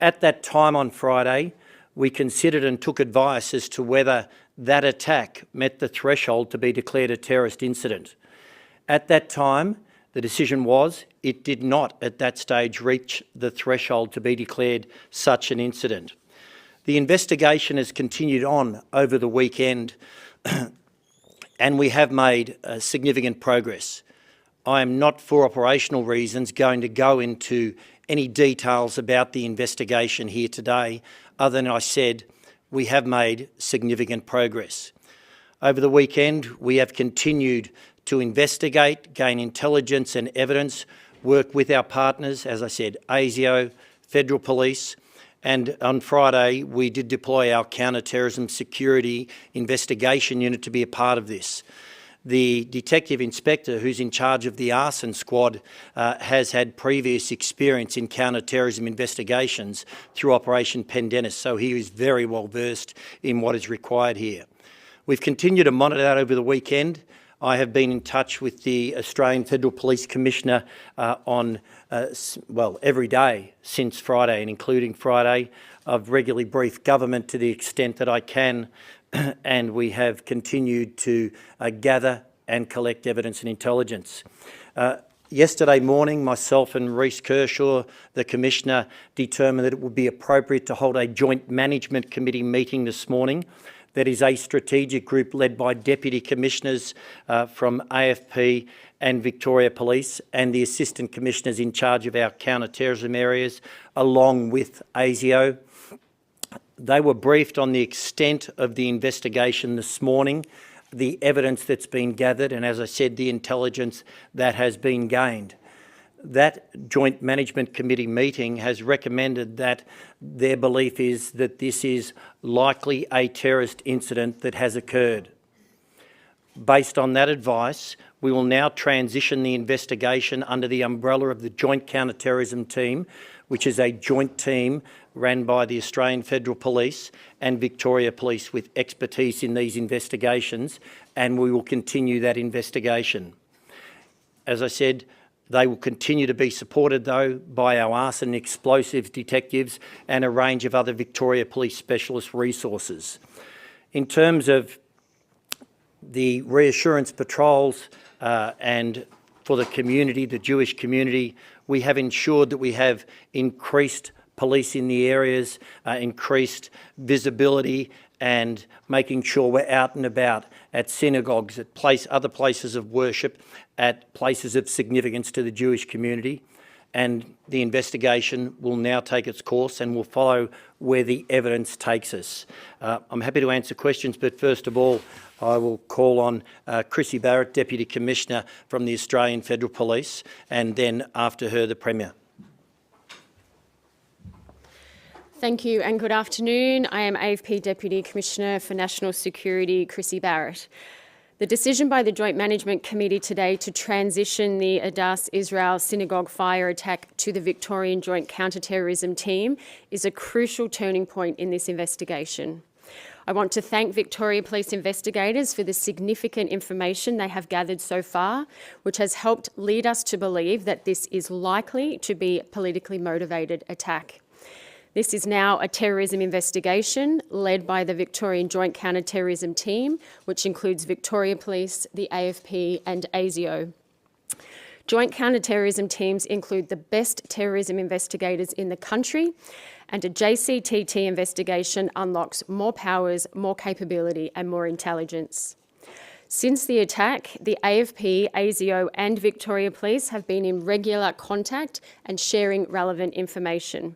At that time on Friday, we considered and took advice as to whether that attack met the threshold to be declared a terrorist incident. At that time, the decision was it did not at that stage reach the threshold to be declared such an incident. The investigation has continued on over the weekend and we have made significant progress. I am not, for operational reasons, going to go into any details about the investigation here today, other than I said we have made significant progress. Over the weekend, we have continued to investigate, gain intelligence and evidence, work with our partners, as I said, ASIO, Federal Police, and on Friday we did deploy our counter-terrorism security investigation unit to be a part of this. The detective inspector who's in charge of the arson squad has had previous experience in counter-terrorism investigations through Operation Pendennis, so he is very well versed in what is required here. We've continued to monitor that over the weekend. I have been in touch with the Australian Federal Police Commissioner every day since Friday, and including Friday. I've regularly briefed government to the extent that I can, and we have continued to gather and collect evidence and intelligence. Yesterday morning, myself and Reece Kershaw, the Commissioner, determined that it would be appropriate to hold a joint management committee meeting this morning. That is a strategic group led by Deputy Commissioners from AFP and Victoria Police and the Assistant Commissioners in charge of our counter-terrorism areas, along with ASIO. They were briefed on the extent of the investigation this morning, the evidence that's been gathered, and as I said, the intelligence that has been gained. That Joint Management Committee meeting has recommended that their belief is that this is likely a terrorist incident that has occurred. Based on that advice, we will now transition the investigation under the umbrella of the Joint Counter-Terrorism Team, which is a joint team ran by the Australian Federal Police and Victoria Police with expertise in these investigations, and we will continue that investigation. As I said, they will continue to be supported, though, by our arson and explosives detectives and a range of other Victoria Police specialist resources. In terms of the reassurance patrols and for the community, the Jewish community, we have ensured that we have increased police in the areas, increased visibility, and making sure we're out and about at synagogues, at other places of worship, at places of significance to the Jewish community. And the investigation will now take its course and will follow where the evidence takes us. I'm happy to answer questions, but first of all, I will call on Chrissy Barrett, Deputy Commissioner from the Australian Federal Police, and then after her, the Premier. Thank you and good afternoon. I am AFP Deputy Commissioner for National Security, Chrissy Barrett. The decision by the Joint Management Committee today to transition the Adass Israel Synagogue fire attack to the Victorian Joint Counter-Terrorism Team is a crucial turning point in this investigation. I want to thank Victoria Police investigators for the significant information they have gathered so far, which has helped lead us to believe that this is likely to be a politically motivated attack. This is now a terrorism investigation led by the Victorian Joint Counter-Terrorism Team, which includes Victoria Police, the AFP and ASIO. Joint counter-terrorism teams include the best terrorism investigators in the country, and a JCTT investigation unlocks more powers, more capability and more intelligence. Since the attack, the AFP, ASIO and Victoria Police have been in regular contact and sharing relevant information.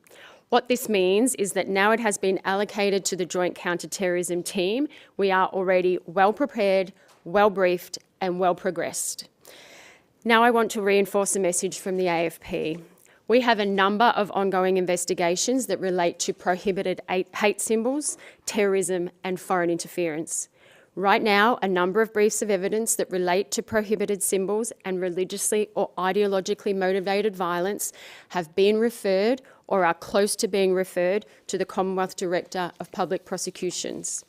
What this means is that now it has been allocated to the Joint Counter-Terrorism Team, we are already well prepared, well briefed and well progressed. Now I want to reinforce a message from the AFP. We have a number of ongoing investigations that relate to prohibited hate symbols, terrorism and foreign interference. Right now, a number of briefs of evidence that relate to prohibited symbols and religiously or ideologically motivated violence have been referred or are close to being referred to the Commonwealth Director of Public Prosecutions.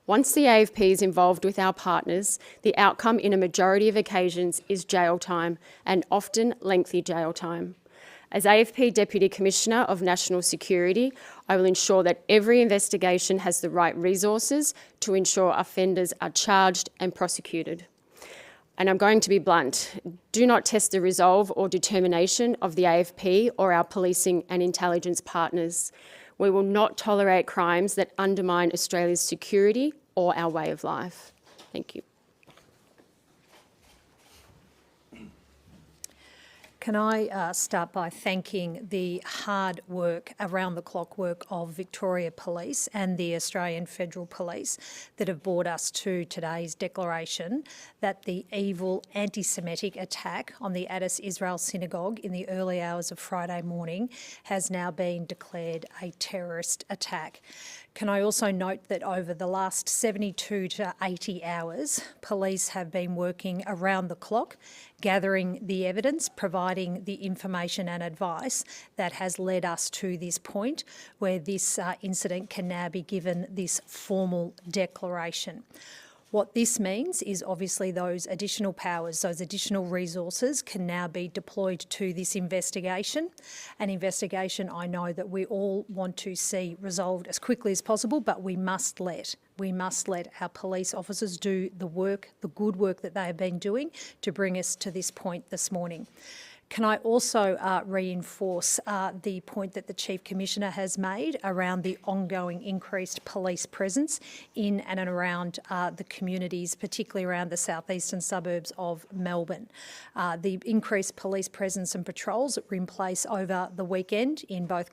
Once the AFP is involved with our partners, the outcome in a majority of occasions is jail time, and often lengthy jail time. As AFP Deputy Commissioner of National Security, I will ensure that every investigation has the right resources to ensure offenders are charged and prosecuted. And I'm going to be blunt. Do not test the resolve or determination of the AFP or our policing and intelligence partners. We will not tolerate crimes that undermine Australia's security or our way of life. Thank you. Can I start by thanking the hard work, around-the-clock work of Victoria Police and the Australian Federal Police that have brought us to today's declaration that the evil anti-Semitic attack on the Addis Israel Synagogue in the early hours of Friday morning has now been declared a terrorist attack. Can I also note that over the last 72 to 80 hours, police have been working around the clock, gathering the evidence, providing the information and advice that has led us to this point where this incident can now be given this formal declaration. What this means is obviously those additional powers, those additional resources can now be deployed to this investigation. An investigation I know that we all want to see resolved as quickly as possible, but we must let our police officers do the work, the good work that they have been doing to bring us to this point this morning. Can I also reinforce the point that the Chief Commissioner has made around the ongoing increased police presence in and around the communities, particularly around the southeastern suburbs of Melbourne. The increased police presence and patrols that were in place over the weekend in both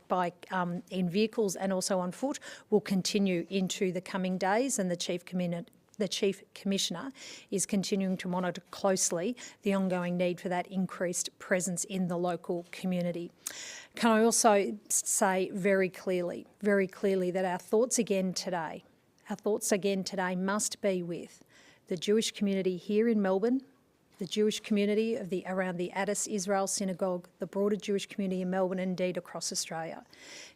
in vehicles and also on foot will continue into the coming days, and the Chief Commissioner is continuing to monitor closely the ongoing need for that increased presence in the local community. Can I also say very clearly that our thoughts again today must be with the Jewish community here in Melbourne, the Jewish community around the Addis Israel Synagogue, the broader Jewish community in Melbourne and indeed across Australia.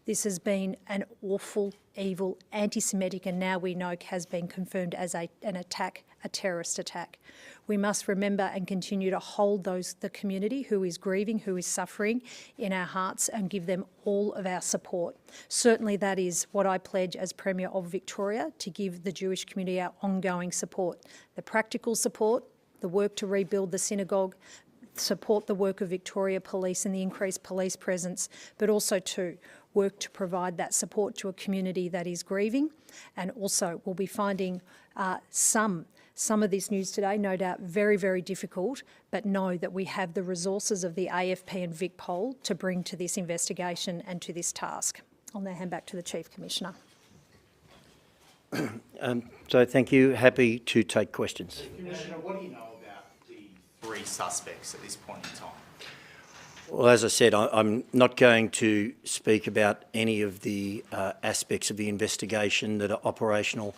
This has been an awful, evil, anti-Semitic, and now we know has been confirmed as an attack, a terrorist attack. We must remember and continue to hold the community who is grieving, who is suffering in our hearts, and give them all of our support. Certainly that is what I pledge as Premier of Victoria, to give the Jewish community our ongoing support. The practical support, the work to rebuild the synagogue, support the work of Victoria Police and the increased police presence, but also to work to provide that support to a community that is grieving. And also we'll be finding some of this news today, no doubt very, very difficult, but know that we have the resources of the AFP and VicPol to bring to this investigation and to this task. I'll now hand back to the Chief Commissioner. So thank you. Happy to take questions. Commissioner, what do you know about the 3 suspects at this point in time? Well, as I said, I'm not going to speak about any of the aspects of the investigation that are operational.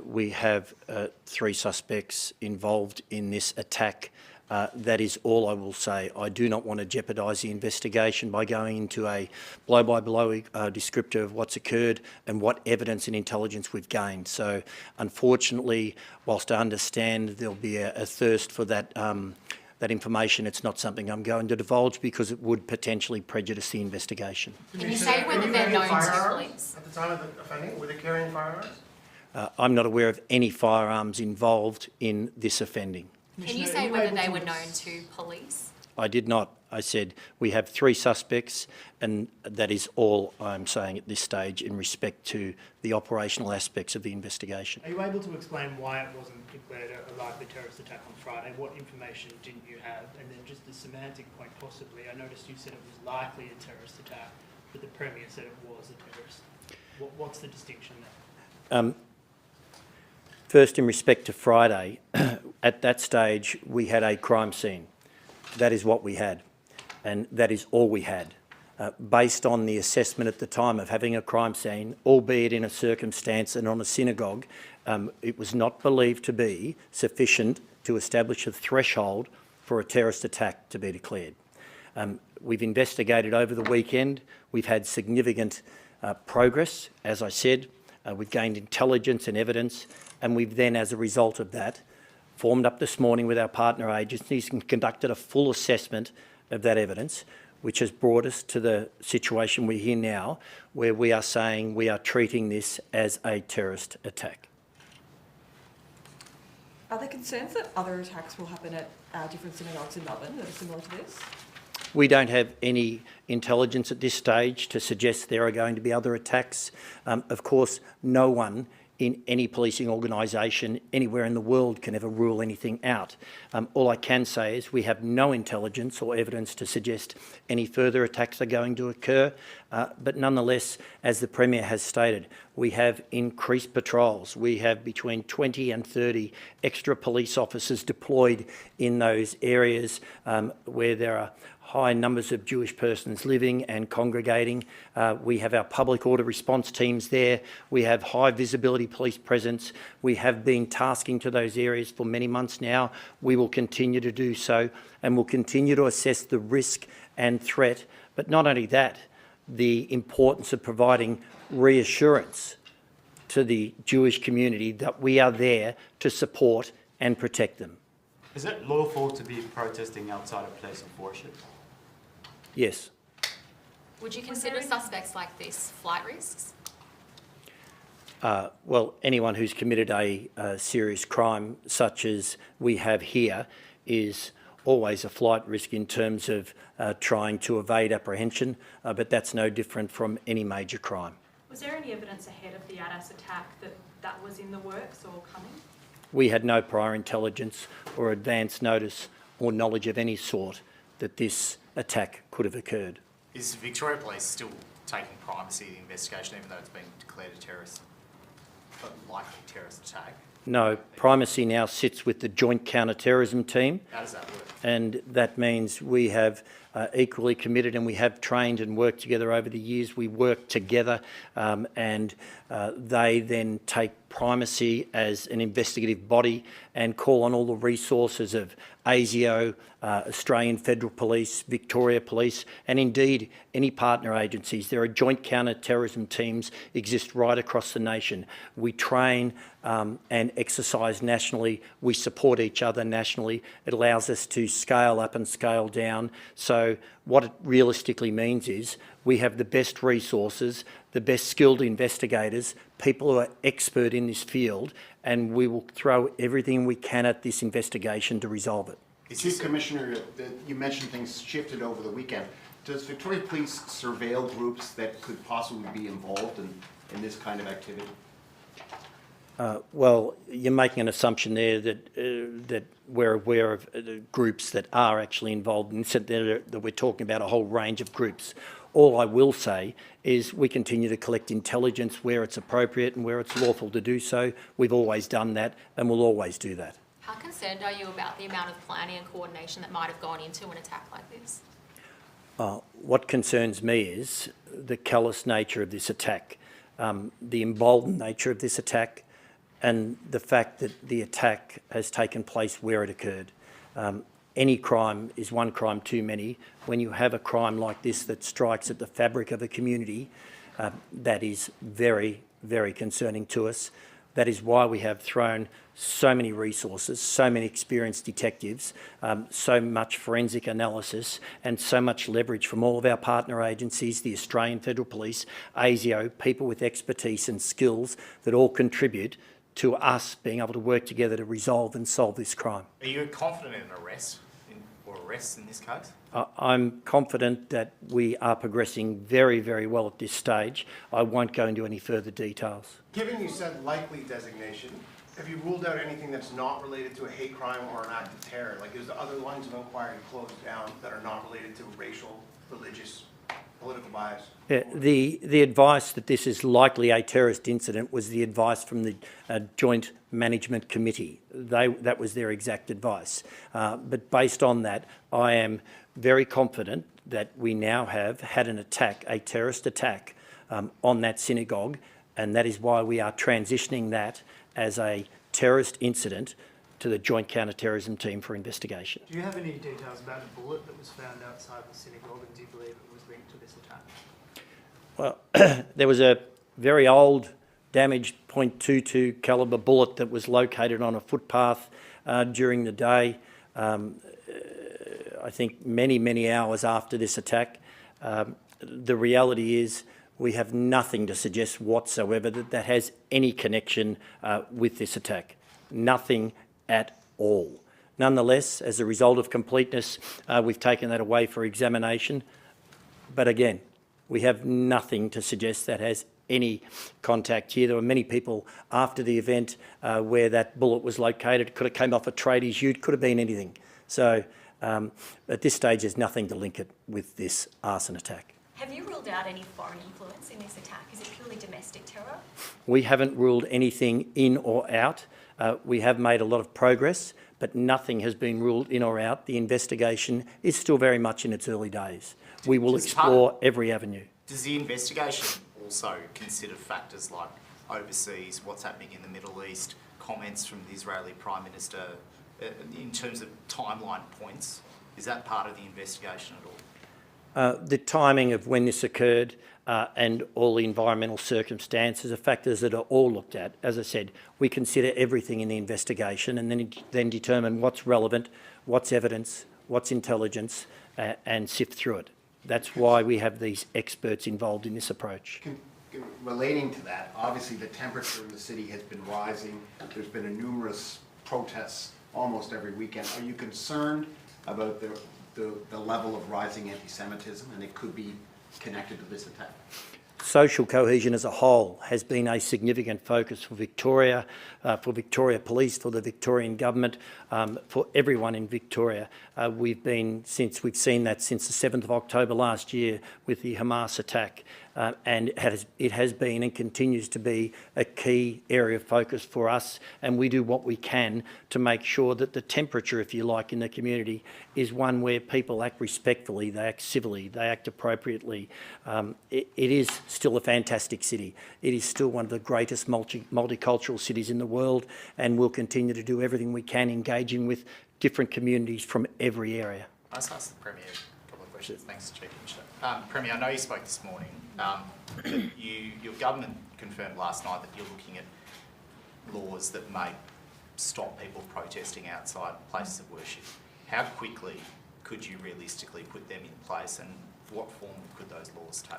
We have 3 suspects involved in this attack. That is all I will say. I do not want to jeopardise the investigation by going into a blow-by-blow descriptor of what's occurred and what evidence and intelligence we've gained. So, unfortunately, whilst I understand there'll be a thirst for that information, it's not something I'm going to divulge because it would potentially prejudice the investigation. Can you say whether they're known to police? At the time of the offending, were they carrying firearms? I'm not aware of any firearms involved in this offending. Can you say whether they were known to police? I did not. I said we have 3 suspects, and that is all I'm saying at this stage in respect to the operational aspects of the investigation. Are you able to explain why it wasn't declared a likely terrorist attack on Friday? What information didn't you have? And then just the semantic point possibly, I noticed you said it was likely a terrorist attack, but the Premier said it was a terrorist. What's the distinction there? First, in respect to Friday, at that stage we had a crime scene. That is what we had, and that is all we had. Based on the assessment at the time of having a crime scene, albeit in a circumstance and on a synagogue, it was not believed to be sufficient to establish a threshold for a terrorist attack to be declared. We've investigated over the weekend. We've had significant progress, as I said. We've gained intelligence and evidence, and we've then, as a result of that, formed up this morning with our partner agencies and conducted a full assessment of that evidence. which has brought us to the situation we're here now, where we are saying we are treating this as a terrorist attack. Are there concerns that other attacks will happen at different synagogues in Melbourne that are similar to this? We don't have any intelligence at this stage to suggest there are going to be other attacks. Of course, no one in any policing organisation anywhere in the world can ever rule anything out. All I can say is we have no intelligence or evidence to suggest any further attacks are going to occur, but nonetheless, as the Premier has stated, we have increased patrols. We have between 20 and 30 extra police officers deployed in those areas where there are high numbers of Jewish persons living and congregating. We have our public order response teams there. We have high visibility police presence. We have been tasking to those areas for many months now. We will continue to do so, and we'll continue to assess the risk and threat. But not only that, the importance of providing reassurance to the Jewish community that we are there to support and protect them. Is it lawful to be protesting outside a place of worship? Yes. Would you consider suspects like this flight risks? Well, anyone who's committed a serious crime such as we have here is always a flight risk in terms of trying to evade apprehension, but that's no different from any major crime. Was there any evidence ahead of the Adas attack that that was in the works or coming? We had no prior intelligence or advance notice or knowledge of any sort that this attack could have occurred. Is Victoria Police still taking primacy in the investigation, even though it's been declared a likely terrorist attack? No, primacy now sits with the Joint Counter-Terrorism Team. How does that work? And that means we have equally committed, and we have trained and worked together over the years. We work together and they then take primacy as an investigative body and call on all the resources of ASIO, Australian Federal Police, Victoria Police, and indeed any partner agencies. There are joint counter-terrorism teams exist right across the nation. We train and exercise nationally. We support each other nationally. It allows us to scale up and scale down. So what it realistically means is we have the best resources, the best skilled investigators, people who are expert in this field, and we will throw everything we can at this investigation to resolve it. Chief Commissioner, you mentioned things shifted over the weekend. Does Victoria Police surveil groups that could possibly be involved in this kind of activity? Well, you're making an assumption there that that we're aware of groups that are actually involved in this, that we're talking about a whole range of groups. All I will say is we continue to collect intelligence where it's appropriate and where it's lawful to do so. We've always done that and we'll always do that. How concerned are you about the amount of planning and coordination that might have gone into an attack like this? What concerns me is the callous nature of this attack, the emboldened nature of this attack, and the fact that the attack has taken place where it occurred. Any crime is one crime too many. When you have a crime like this that strikes at the fabric of a community, that is very, very concerning to us. That is why we have thrown so many resources, so many experienced detectives, so much forensic analysis and so much leverage from all of our partner agencies, the Australian Federal Police, ASIO, people with expertise and skills that all contribute to us being able to work together to resolve and solve this crime. Are you confident in arrests in this case? I'm confident that we are progressing very, very well at this stage. I won't go into any further details. Given you said likely designation, have you ruled out anything that's not related to a hate crime or an act of terror? Like, is the other lines of inquiry closed down that are not related to racial, religious, political bias? Yeah, the advice that this is likely a terrorist incident was the advice from the Joint Management Committee. That was their exact advice. But based on that, I am very confident that we now have had an attack, a terrorist attack on that synagogue, and that is why we are transitioning that as a terrorist incident to the Joint Counter-Terrorism Team for investigation. Do you have any details about the bullet that was found outside the synagogue, and do you believe it was linked to this attack? Well, there was a very old, damaged .22 calibre bullet that was located on a footpath during the day. I think, many hours after this attack. The reality is we have nothing to suggest whatsoever that has any connection with this attack. Nothing at all. Nonetheless, as a result of completeness, we've taken that away for examination. But again, we have nothing to suggest that has any contact here. There were many people after the event where that bullet was located. It could have come off a tradies ute, could have been anything. So at this stage, there's nothing to link it with this arson attack. Have you ruled out any foreign influence in this attack? Is it purely domestic terror? We haven't ruled anything in or out. We have made a lot of progress, but nothing has been ruled in or out. The investigation is still very much in its early days. We will explore every avenue. Does the investigation also consider factors like overseas, what's happening in the Middle East, comments from the Israeli Prime Minister in terms of timeline points? Is that part of the investigation at all? The timing of when this occurred and all the environmental circumstances are factors that are all looked at. As I said, we consider everything in the investigation and then determine what's relevant, what's evidence, what's intelligence, and sift through it. That's why we have these experts involved in this approach. Relating to that, obviously the temperature in the city has been rising. There's been numerous protests almost every weekend. Are you concerned about the level of rising anti-Semitism, and it could be connected to this attack? Social cohesion as a whole has been a significant focus for Victoria Police, for the Victorian government, for everyone in Victoria. We've seen that since the 7th of October last year with the Hamas attack, and it has been and continues to be a key area of focus for us, and we do what we can to make sure that the temperature, if you like, in the community is one where people act respectfully, they act civilly, they act appropriately. It is still a fantastic city. It is still one of the greatest multicultural cities in the world, and we'll continue to do everything we can engaging with different communities from every area. I just ask the Premier a couple of questions. Thanks, Chief Minister. Premier, I know you spoke this morning. Your government confirmed last night that you're looking at laws that may stop people protesting outside places of worship. How quickly could you realistically put them in place, and what form could those laws take?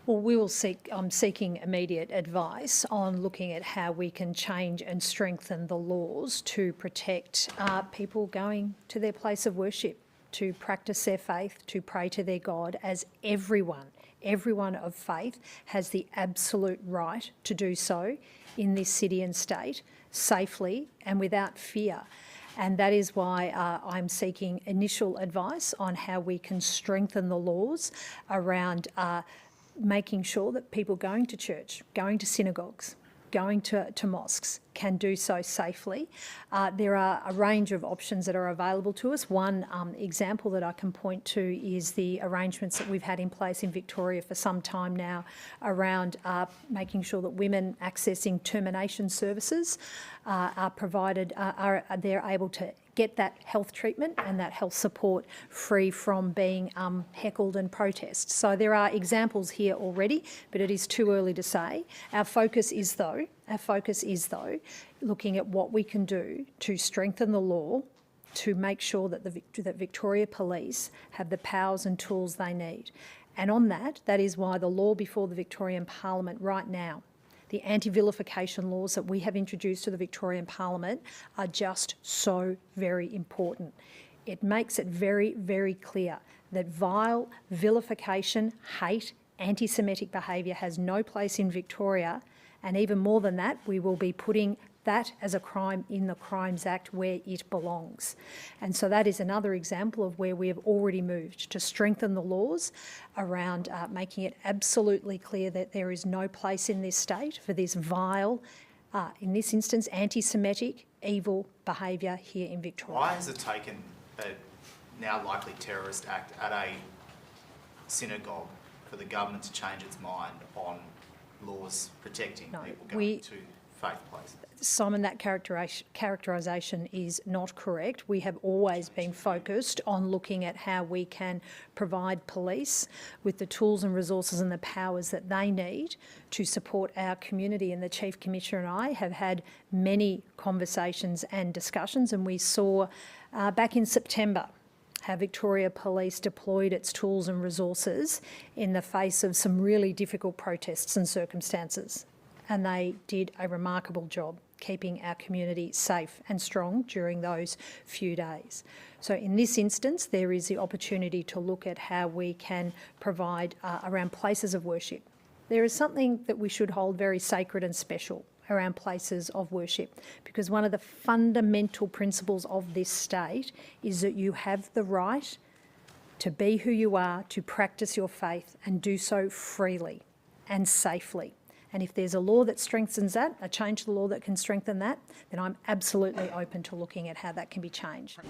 Well, I'm seeking immediate advice on looking at how we can change and strengthen the laws to protect people going to their place of worship, to practice their faith, to pray to their God, as everyone of faith has the absolute right to do so in this city and state, safely and without fear. And that is why I'm seeking initial advice on how we can strengthen the laws around making sure that people going to church, going to synagogues, going to mosques can do so safely. There are a range of options that are available to us. One example that I can point to is the arrangements that we've had in place in Victoria for some time now around making sure that women accessing termination services are provided, they're able to get that health treatment and that health support free from being heckled and protest. So there are examples here already, but it is too early to say. Our focus is though, looking at what we can do to strengthen the law to make sure that that Victoria Police have the powers and tools they need. And on that is why the law before the Victorian Parliament right now, the anti-vilification laws that we have introduced to the Victorian Parliament are just so very important. It makes it very, very clear that vile vilification, hate, anti-Semitic behaviour has no place in Victoria, and even more than that, we will be putting that as a crime in the Crimes Act where it belongs. And so that is another example of where we have already moved to strengthen the laws around making it absolutely clear that there is no place in this state for this vile, in this instance, anti-Semitic, evil behaviour here in Victoria. Why has it taken a now likely terrorist act at a synagogue for the government to change its mind on laws protecting people going to faith places? Simon, that characterisation is not correct. We have always been focused on looking at how we can provide police with the tools and resources and the powers that they need to support our community. And the Chief Commissioner and I have had many conversations and discussions, and we saw back in September how Victoria Police deployed its tools and resources in the face of some really difficult protests and circumstances. And they did a remarkable job keeping our community safe and strong during those few days. So in this instance, there is the opportunity to look at how we can provide around places of worship. There is something that we should hold very sacred and special around places of worship, because one of the fundamental principles of this state is that you have the right to be who you are, to practice your faith and do so freely and safely. And if there's a law that strengthens that, a change to the law that can strengthen that, then I'm absolutely open to looking at how that can be changed.